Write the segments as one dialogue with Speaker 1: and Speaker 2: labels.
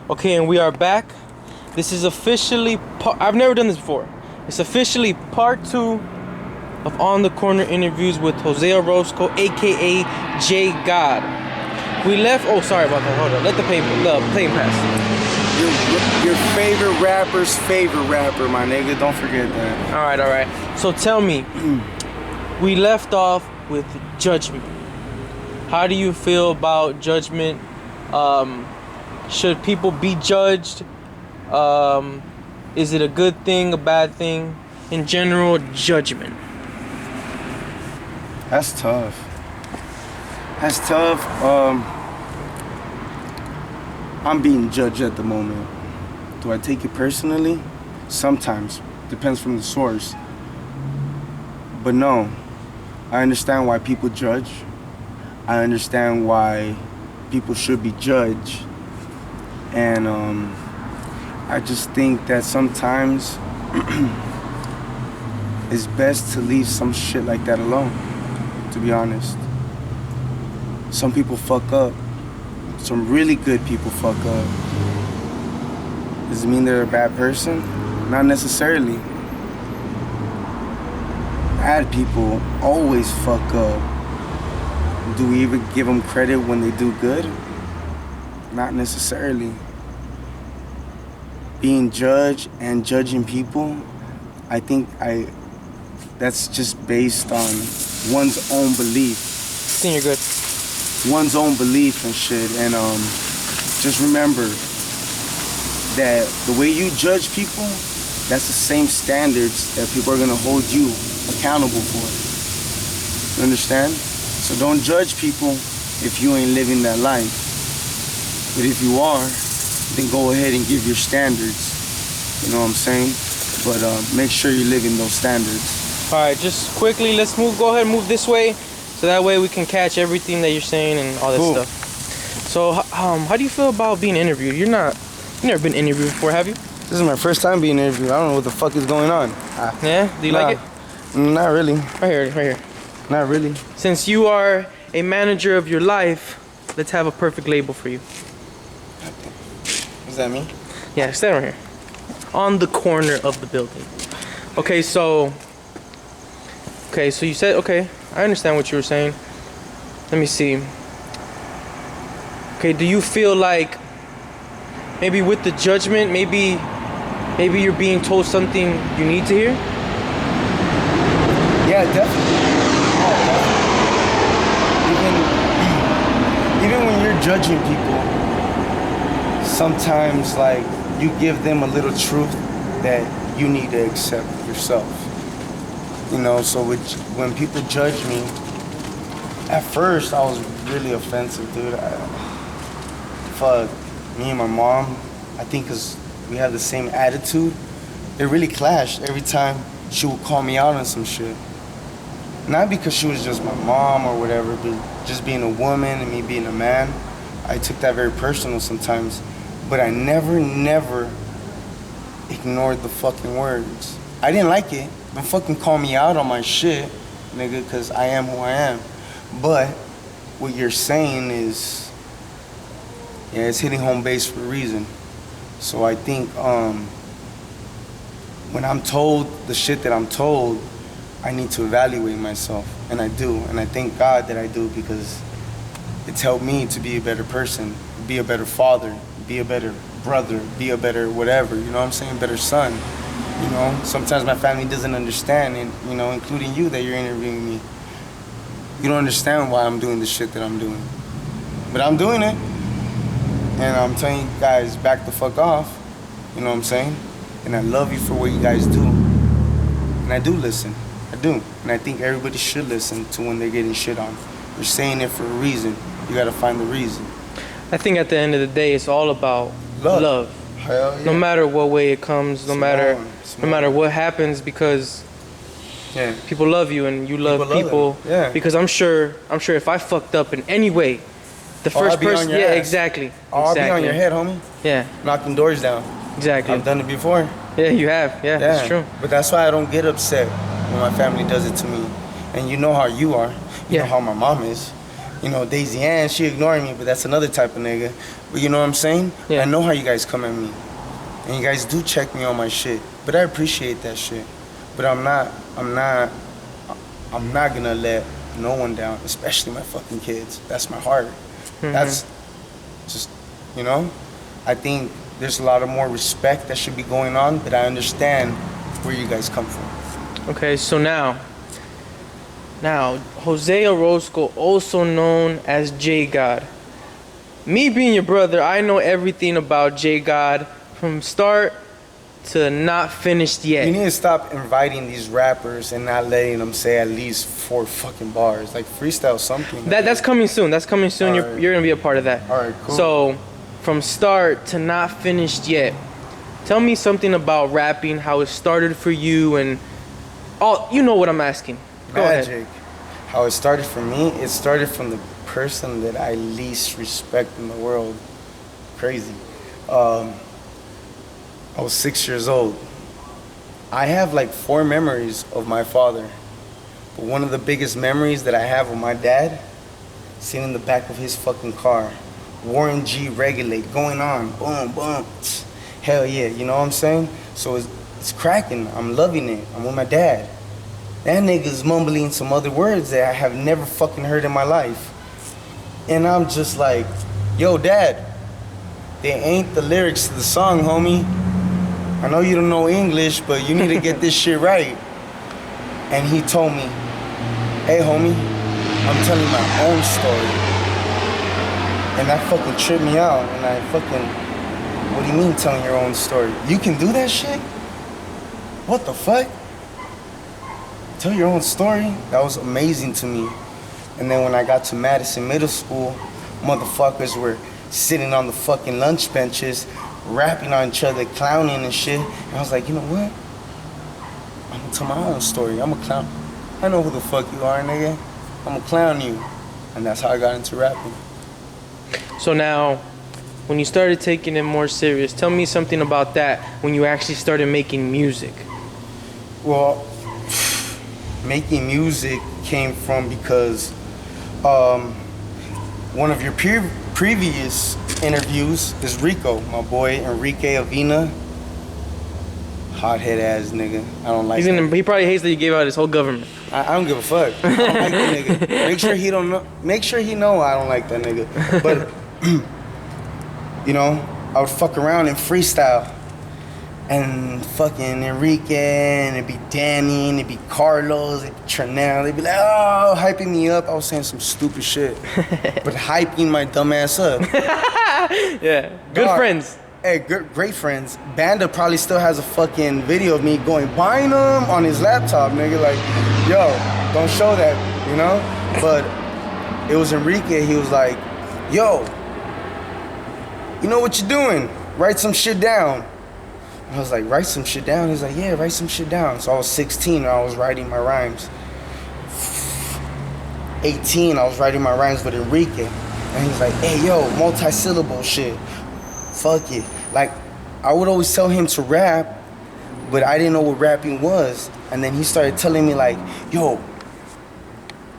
Speaker 1: Okay, and we are back. This is officially I've never done this before. It's officially part 2 of On the Corner interviews with Jose Orosco, aka JGod. We left. Oh, sorry about that. Hold on. Let the plane pass.
Speaker 2: Your favorite rapper's favorite rapper, my nigga. Don't forget that.
Speaker 1: All right. So tell me, we left off with judgment. How do you feel about judgment? Should people be judged? Is it a good thing, a bad thing? In general, judgment.
Speaker 2: That's tough. I'm being judged at the moment. Do I take it personally? Sometimes. Depends from the source. But no. I understand why people judge. I understand why people should be judged. And I just think that sometimes it's best to leave some shit like that alone, to be honest. Some people fuck up. Some really good people fuck up. Does it mean they're a bad person? Not necessarily. Bad people always fuck up. Do we even give them credit when they do good? Not necessarily. Being judged and judging people, I think that's just based on one's own belief.
Speaker 1: I think you're good.
Speaker 2: One's own belief and shit. And just remember that the way you judge people, that's the same standards that people are gonna hold you accountable for. You understand? So don't judge people if you ain't living that life. But if you are, then go ahead and give your standards. You know what I'm saying? But make sure you're living those standards.
Speaker 1: All right, just quickly, let's go ahead and move this way, so that way we can catch everything that you're saying and all that stuff. So, how do you feel about being interviewed? You've never been interviewed before, have you?
Speaker 2: This is my first time being interviewed. I don't know what the fuck is going on.
Speaker 1: Yeah? Do you like it?
Speaker 2: Not really.
Speaker 1: Right here.
Speaker 2: Not really.
Speaker 1: Since you are a manager of your life, let's have a perfect label for you.
Speaker 2: Is that me?
Speaker 1: Yeah, stand right here. On the corner of the building. Okay, so you said, okay, I understand what you were saying. Let me see. Okay, do you feel like maybe with the judgment, maybe you're being told something you need to hear?
Speaker 2: Yeah, definitely. Even when you're judging people, sometimes like you give them a little truth that you need to accept yourself. You know, so when people judge me, at first I was really offensive, dude. Fuck, me and my mom, I think because we have the same attitude, it really clashed every time she would call me out on some shit. Not because she was just my mom or whatever, but just being a woman and me being a man, I took that very personal sometimes. But I never ignored the fucking words. I didn't like it. Don't fucking call me out on my shit, nigga, because I am who I am. But what you're saying is, yeah, it's hitting home base for a reason. So I think when I'm told the shit that I'm told, I need to evaluate myself, and I do. And I thank God that I do, because it's helped me to be a better person, be a better father, be a better brother, be a better whatever, you know what I'm saying, better son. You know, sometimes my family doesn't understand, and you know, including you that you're interviewing me. You don't understand why I'm doing the shit that I'm doing. But I'm doing it. And I'm telling you guys, back the fuck off. You know what I'm saying? And I love you for what you guys do. And I do listen. I do. And I think everybody should listen to when they're getting shit on. You're saying it for a reason. You gotta find the reason.
Speaker 1: I think at the end of the day, it's all about love.
Speaker 2: Hell yeah.
Speaker 1: No matter what way it comes, no matter what happens, because people love you and you love people.
Speaker 2: Yeah.
Speaker 1: Because I'm sure if I fucked up in any way, the first person, yeah,
Speaker 2: ass.
Speaker 1: exactly.
Speaker 2: I'll be on your head, homie.
Speaker 1: Yeah.
Speaker 2: Knocking doors down.
Speaker 1: Exactly.
Speaker 2: I've done it before.
Speaker 1: Yeah, you have. Yeah, that's true.
Speaker 2: But that's why I don't get upset when my family does it to me. And you know how you are. You know how my mom is. You know, Daisy Ann, she ignoring me, but that's another type of nigga. But you know what I'm saying?
Speaker 1: Yeah.
Speaker 2: I know how you guys come at me. And you guys do check me on my shit. But I appreciate that shit. But I'm not gonna let no one down, especially my fucking kids. That's my heart. That's just, you know? I think there's a lot of more respect that should be going on, but I understand where you guys come from.
Speaker 1: Okay, so now, Jose Orosco, also known as JGod. Me being your brother, I know everything about JGod from start to not finished yet.
Speaker 2: You need to stop inviting these rappers and not letting them say at least 4 fucking bars. Like, freestyle something.
Speaker 1: That's coming soon. That's coming soon.
Speaker 2: Alright.
Speaker 1: You're gonna be a part of that.
Speaker 2: All right, cool.
Speaker 1: So, from start to not finished yet, tell me something about rapping, how it started for you, and you know what I'm asking. Go ahead.
Speaker 2: Magic. How it started for me, it started from the person that I least respect in the world. Crazy. I was 6 years old. I have like 4 memories of my father. But one of the biggest memories that I have of my dad, sitting in the back of his fucking car, Warren G Regulate, going on, boom, boom, hell yeah, you know what I'm saying? So it's cracking, I'm loving it, I'm with my dad. That nigga's mumbling some other words that I have never fucking heard in my life. And I'm just like, yo, Dad, they ain't the lyrics to the song, homie. I know you don't know English, but you need to get this shit right. And he told me, hey, homie, I'm telling my own story. And that fucking tripped me out. And I fucking, what do you mean telling your own story? You can do that shit? What the fuck? Tell your own story? That was amazing to me. And then when I got to Madison Middle School, motherfuckers were sitting on the fucking lunch benches, rapping on each other, clowning and shit. And I was like, you know what? I'm gonna tell my own story. I'm a clown. I know who the fuck you are, nigga. I'm gonna clown you. And that's how I got into rapping.
Speaker 1: So now, when you started taking it more serious, tell me something about that when you actually started making music.
Speaker 2: Well, making music came from because one of your previous interviews is Rico, my boy Enrique Avina. Hothead ass nigga. I don't like him.
Speaker 1: He probably hates that you gave out his whole government.
Speaker 2: I don't give a fuck. I don't like that nigga. Make sure he know I don't like that nigga. But you know, I would fuck around and freestyle. And fucking Enrique, and it'd be Danny, and it'd be Carlos, it'd be Trinell. They'd be like, oh, hyping me up. I was saying some stupid shit, but hyping my dumb ass up.
Speaker 1: Yeah, good friends.
Speaker 2: Hey, great friends. Banda probably still has a fucking video of me going buying them on his laptop, nigga. Like, yo, don't show that, you know? But it was Enrique. He was like, yo, you know what you're doing? Write some shit down. I was like, write some shit down? He's like, yeah, write some shit down. So I was 16 and I was writing my rhymes. 18, I was writing my rhymes with Enrique. And he's like, hey, yo, multi-syllable shit. Fuck it. Like, I would always tell him to rap, but I didn't know what rapping was. And then he started telling me like, yo,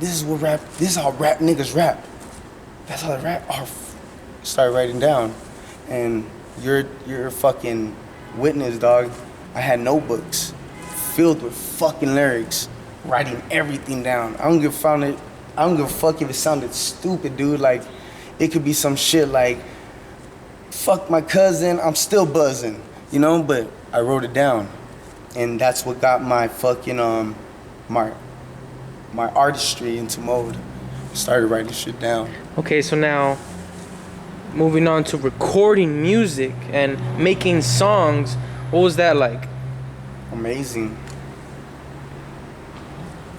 Speaker 2: this is how rap niggas rap. That's how they rap. I started writing down. And you're a fucking witness, dog. I had notebooks filled with fucking lyrics, writing everything down. I don't give a fuck if it sounded stupid, dude. Like, it could be some shit like, fuck my cousin, I'm still buzzing, you know? But I wrote it down, and that's what got my fucking my artistry into mode. I started writing shit down.
Speaker 1: Okay, so now moving on to recording music and making songs, what was that like?
Speaker 2: Amazing.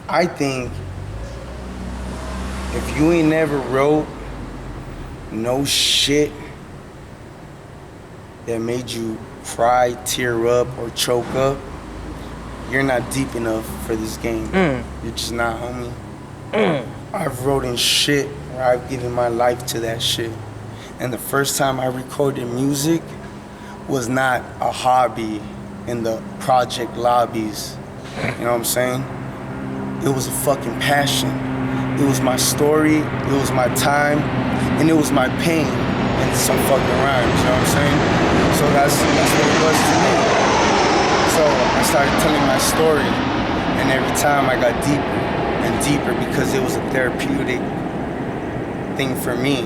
Speaker 2: I think if you ain't never wrote no shit that made you cry, tear up, or choke up, you're not deep enough for this game. You're just not, homie. I've written shit where I've given my life to that shit. And the first time I recorded music was not a hobby in the project lobbies. You know what I'm saying? It was a fucking passion. It was my story, it was my time, and it was my pain in some fucking rhymes, you know what I'm saying? So that's what it was to me. So I started telling my story, and every time I got deeper and deeper because it was a therapeutic thing for me.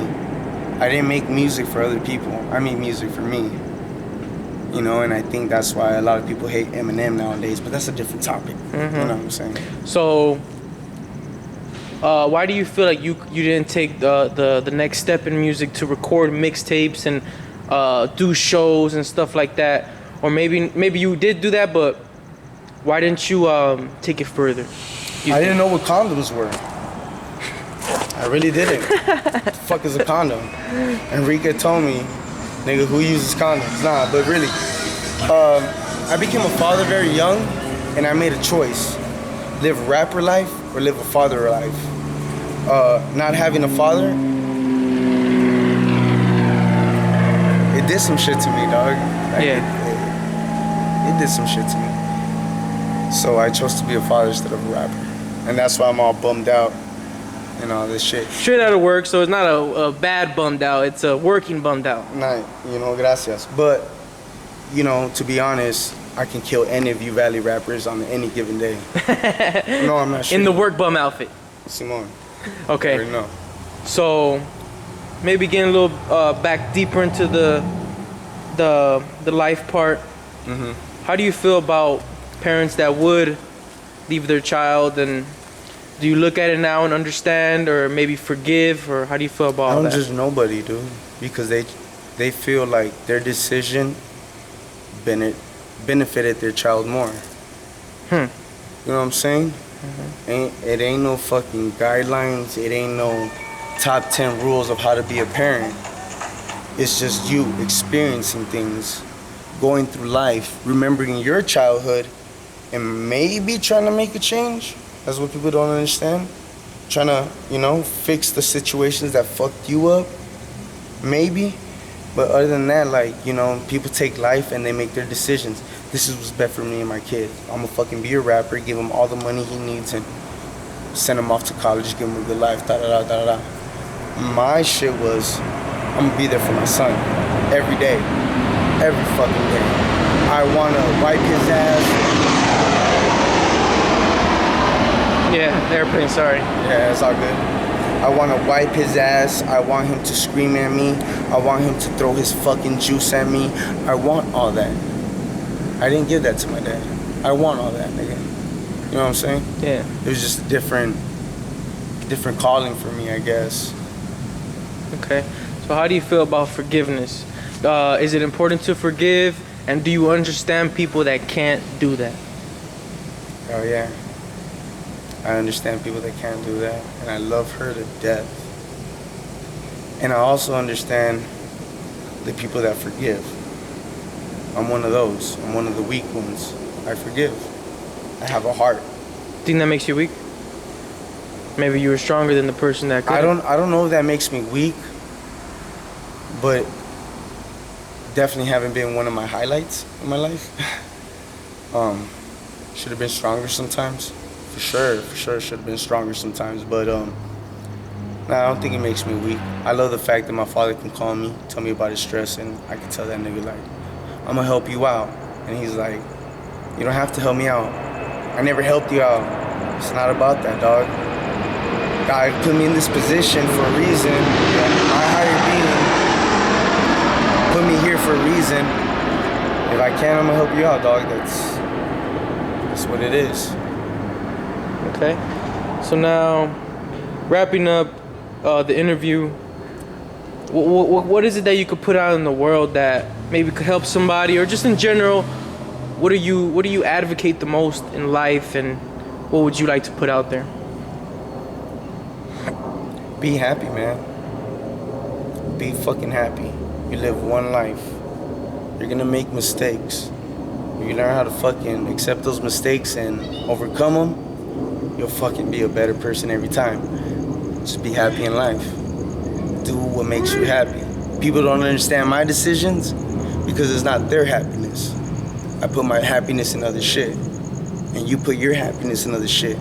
Speaker 2: I didn't make music for other people. I made music for me. You know, and I think that's why a lot of people hate Eminem nowadays, but that's a different topic. You know what I'm saying?
Speaker 1: So, why do you feel like you didn't take the next step in music to record mixtapes and do shows and stuff like that? Or maybe you did do that, but why didn't you take it further?
Speaker 2: I didn't know what condoms were. I really didn't. What the fuck is a condom? Enrique told me, nigga, who uses condoms? Nah, but really, I became a father very young, and I made a choice: live rapper life or live a father life. Not having a father, it did some shit to me, dog. Like, it did some shit to me. So I chose to be a father instead of a rapper, and that's why I'm all bummed out and all this shit.
Speaker 1: Straight out of work, so it's not a bad bummed out, it's a working bummed out.
Speaker 2: Nah, you know, gracias. But, you know, to be honest, I can kill any of you Valley rappers on any given day. No, I'm not sure.
Speaker 1: In the work bum outfit.
Speaker 2: Simone.
Speaker 1: Okay.
Speaker 2: I already know.
Speaker 1: So, maybe getting a little back deeper into the life part. How do you feel about parents that would leave their child, and do you look at it now and understand, or maybe forgive, or how do you feel about that?
Speaker 2: I don't judge nobody, dude, because they feel like their decision benefited their child more. You know what I'm saying? It ain't no fucking guidelines. It ain't no top 10 rules of how to be a parent. It's just you experiencing things, going through life, remembering your childhood, and maybe trying to make a change. That's what people don't understand. Trying to, you know, fix the situations that fucked you up, maybe. But other than that, like, you know, people take life and they make their decisions. This is what's best for me and my kid. I'm gonna fucking be a rapper, give him all the money he needs, and send him off to college, give him a good life, da-da-da-da-da. My shit was, I'm gonna be there for my son every day, every fucking day. I wanna wipe his ass.
Speaker 1: Yeah, airplane, sorry.
Speaker 2: Yeah, it's all good. I want to wipe his ass. I want him to scream at me. I want him to throw his fucking juice at me. I want all that. I didn't give that to my dad. I want all that, nigga. You know what I'm saying?
Speaker 1: Yeah.
Speaker 2: It was just a different calling for me, I guess.
Speaker 1: Okay. So how do you feel about forgiveness? Is it important to forgive? And do you understand people that can't do that?
Speaker 2: Oh, yeah. I understand people that can't do that, and I love her to death. And I also understand the people that forgive. I'm one of those. I'm one of the weak ones. I forgive. I have a heart.
Speaker 1: Think that makes you weak? Maybe you were stronger than the person that couldn't.
Speaker 2: I don't know if that makes me weak, but definitely haven't been one of my highlights in my life. Should have been stronger sometimes. For sure should have been stronger sometimes, but I don't think it makes me weak. I love the fact that my father can call me, tell me about his stress, and I can tell that nigga, like, I'm gonna help you out. And he's like, you don't have to help me out. I never helped you out. It's not about that, dog. God put me in this position for a reason. My higher being put me here for a reason. If I can, I'm gonna help you out, dog. That's what it is.
Speaker 1: Okay. So now, wrapping up the interview, what is it that you could put out in the world that maybe could help somebody, or just in general, what do you advocate the most in life, and what would you like to put out there?
Speaker 2: Be happy, man. Be fucking happy. You live one life. You're gonna make mistakes. If you learn how to fucking accept those mistakes and overcome them, you'll fucking be a better person every time. Just be happy in life. Do what makes you happy. People don't understand my decisions because it's not their happiness. I put my happiness in other shit. And you put your happiness in other shit.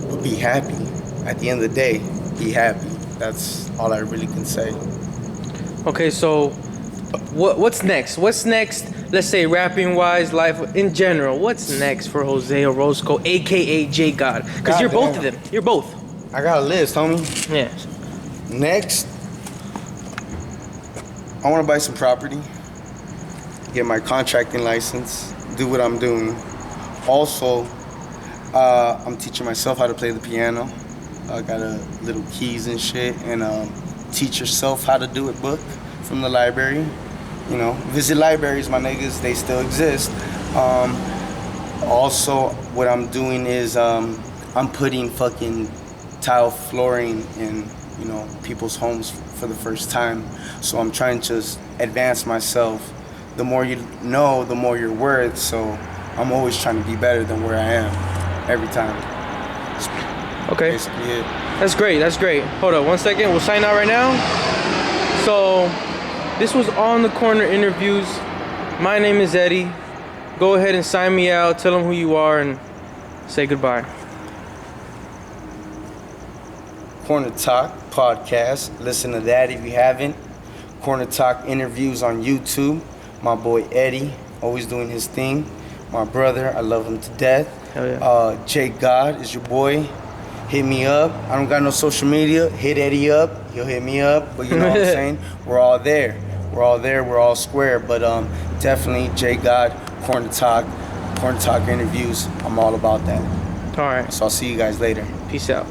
Speaker 2: But be happy. at the end of the day, be happy. That's all I really can say.
Speaker 1: Okay, so what's next? What's next? Let's say rapping wise, life in general. What's next for Jose Orosco, aka JGod? Because you're both of them. You're both.
Speaker 2: I got a list, homie.
Speaker 1: Yeah.
Speaker 2: Next, I want to buy some property, get my contracting license, do what I'm doing. Also, I'm teaching myself how to play the piano. I got a little keys and shit, and teach yourself how to do it book from the library. You know, visit libraries, my niggas, they still exist. Also, what I'm doing is I'm putting fucking tile flooring in, you know, people's homes for the first time. So I'm trying to just advance myself. The more you know, the more you're worth. So I'm always trying to be better than where I am every time.
Speaker 1: Okay.
Speaker 2: Basically it.
Speaker 1: That's great. That's great. Hold up 1 second. We'll sign out right now. So this was On the Corner Interviews. My name is Eddie. Go ahead and sign me out. Tell them who you are and say goodbye.
Speaker 2: Corner Talk podcast. Listen to that if you haven't. Corner Talk interviews on YouTube. My boy Eddie, always doing his thing. My brother, I love him to death.
Speaker 1: Hell yeah.
Speaker 2: JGod is your boy. Hit me up. I don't got no social media. Hit Eddie up. He'll hit me up. But you know what I'm saying? We're all there. We're all there. We're all square. But definitely JGod, Corner Talk interviews. I'm all about that.
Speaker 1: All right.
Speaker 2: So I'll see you guys later.
Speaker 1: Peace out.